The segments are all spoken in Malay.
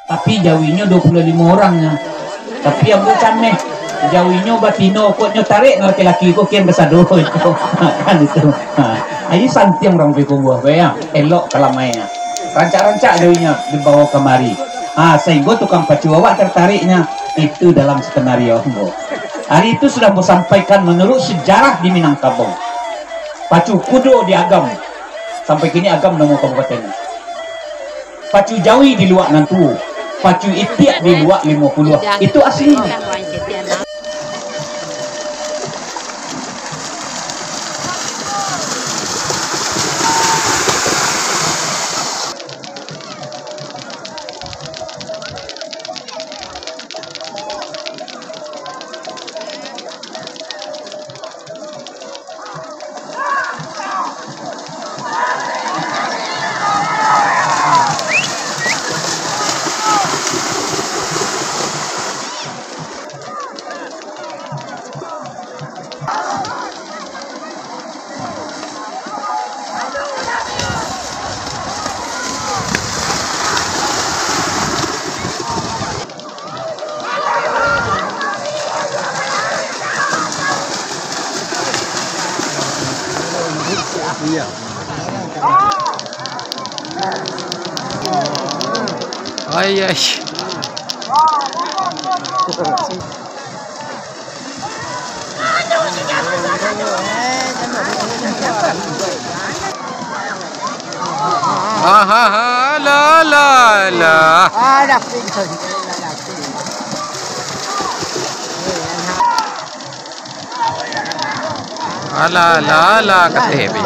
Tapi jawinya 25 orangnya. Tapi yang bukan nih jawinya batino koknya tarik laki-laki kok kian besado itu kan itu. Ini santiang orang pikir buah ya elok kelamainya. Rancak-rancak jawinya dibawa kemari. Sehingga tukang pacu awak tertariknya itu dalam skenario. Hari itu sudah mau sampaikan menurut sejarah di Minangkabau. Pacu kudo di Agam. Sampai kini Agam nama kabupaten. Pacu Jawi di luar Nantu. Pacu Itiak di luar 50. Itu aslinya. Iya. Ay ay. La la la. La katebe.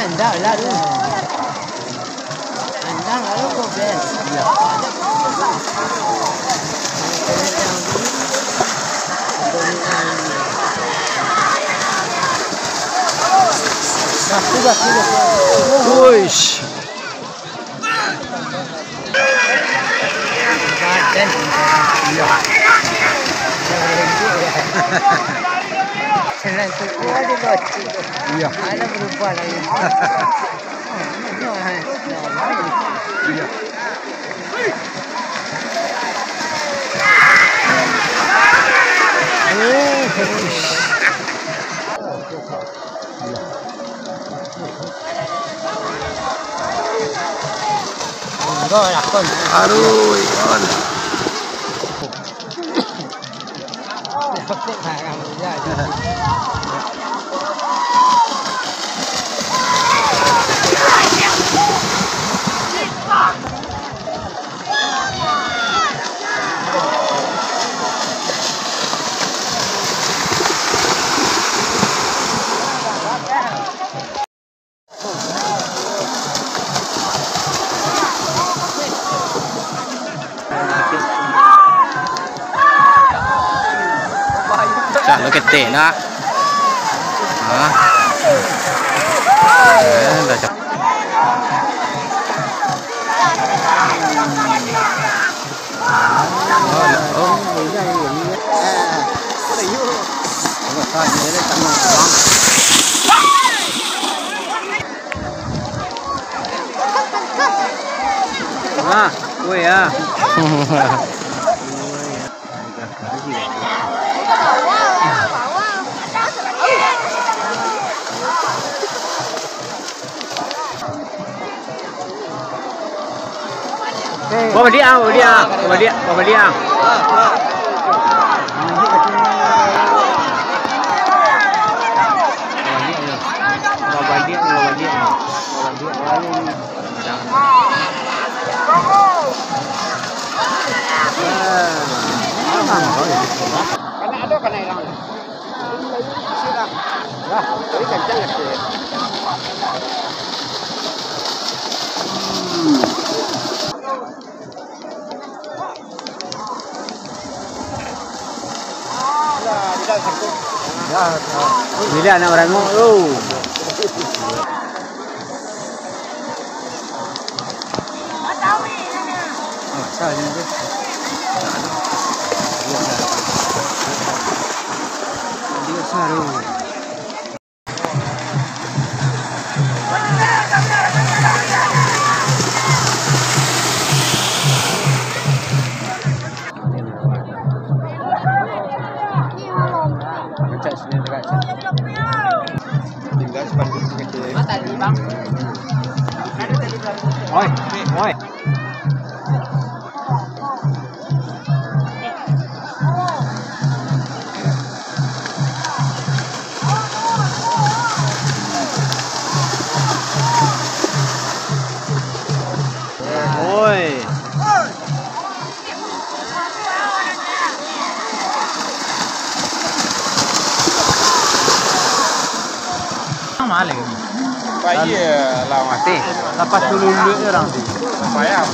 Enggak lah tu. Andang lalu kau bel. Uish. Senang tu ada bocil. Iya. Ada berupa lagi. Iya. Aduh, ikan. Lo gede nak. Dah Oh. À, ui à. Bawa dia, bawa dia, bawa dia, bawa dia. Bawa dia, bawa dia. Karena ada kan hilang. Sudah. Dah, ini kencang ya. Bila anak orang tu. Oh, salah ni tu. Dia salah. Cak sini dekat sini. Tinggal sepanduk kecil. Tadi bang. Oi, oi. Oi. Mana lagi? Bayi lah mati. Lepas dulu orang tu. Payah.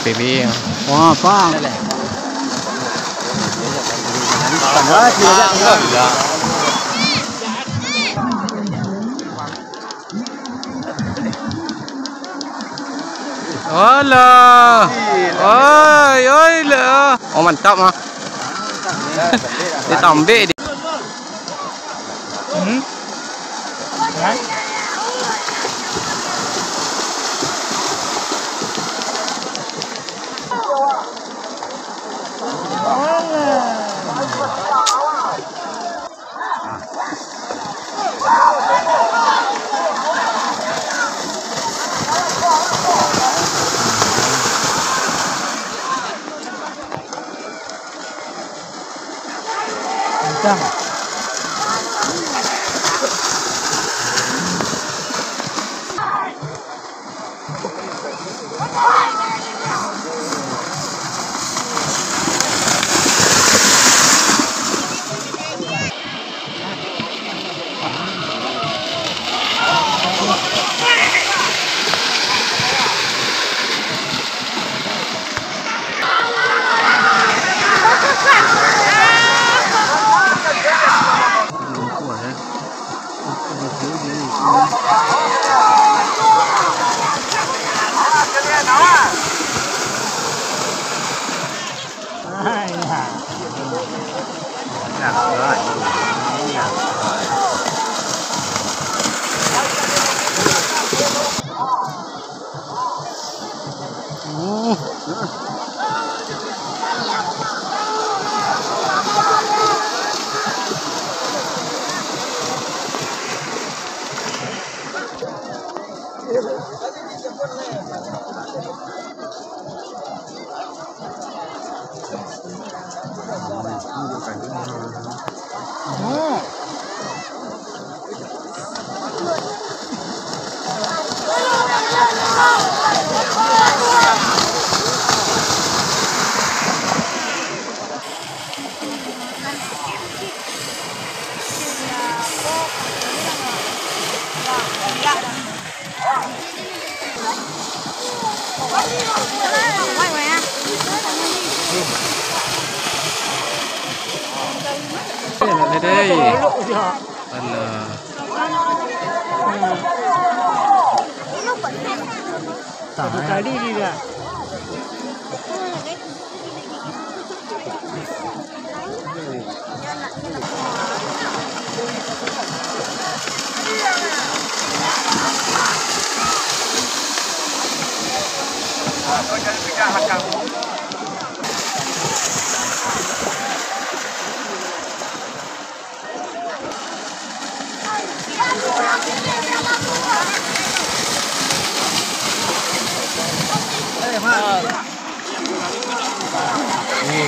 PB. Wah, bang. Alah. Oi, oi lah. Oh mantap mah. Dia tambik dia. Đây. Satu kali dia.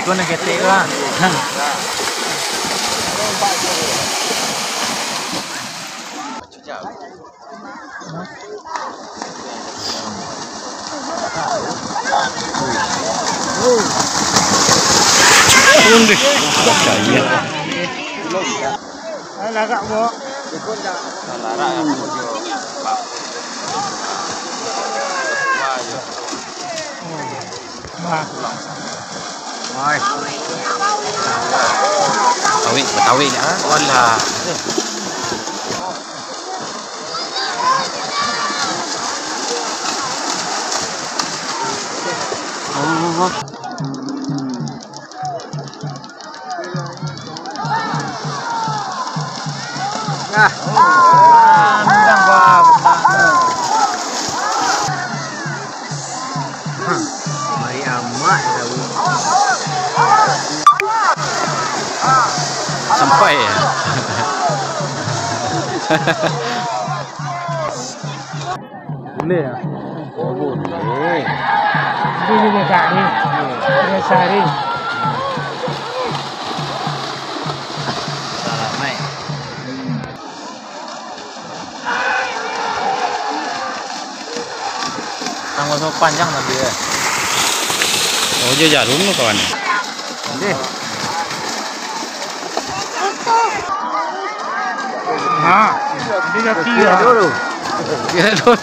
Con này tệ quá. Luôn đi. Trời ơi. Là gạo bò. Rồi. Tao vị đã. Con là Mày amat dah. sampai ya. Boleh ah. Oh, boleh. Ini dia kat ni. Dia sari. Salah mai. Tanggal so panjang nanti ya. Oh, dia jarum tu kawan. Deh. Ha, dia dah kira dulu. Kira dulu.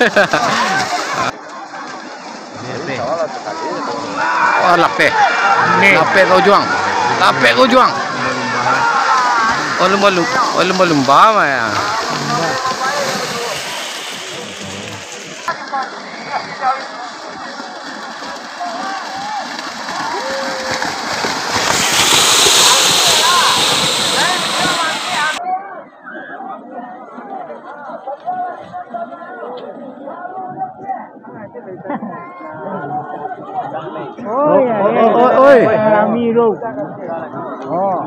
Oh, lapeh. Lapeh kau juang. Lapeh kau juang. Oh, lumba mah ya. Oi, Rami tu. Oh.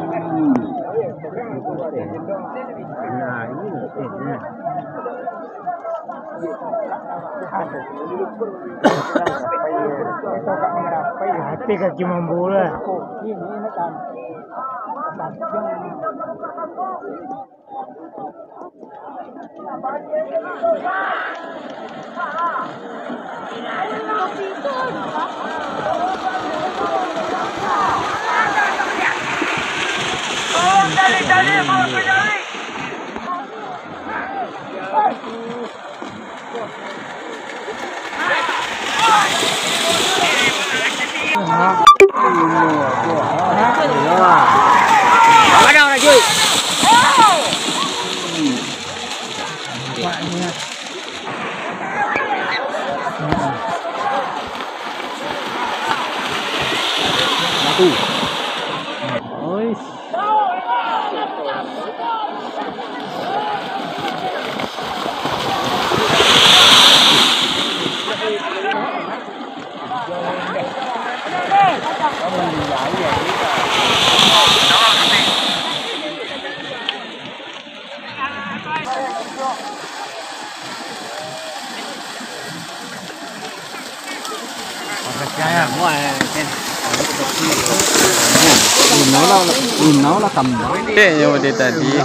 Nah, ini ni. Hati kaki mampu lah. Ini kan. Bắt đầu này chứ. Oi. Nó là cầm đó. Thế nhưng mà dia tadi.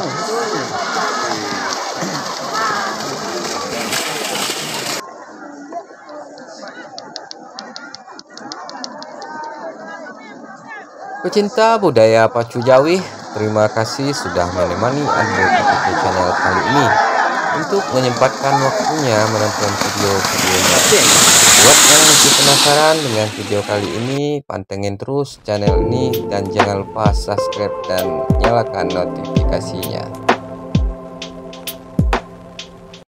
Pecinta budaya Pacu Jawi, terima kasih sudah menemani Anda di channel kali ini. Untuk menyempatkan waktunya menonton video-videonya. Buat yang masih penasaran dengan video kali ini, pantengin terus channel ini dan jangan lupa subscribe dan nyalakan notifikasinya.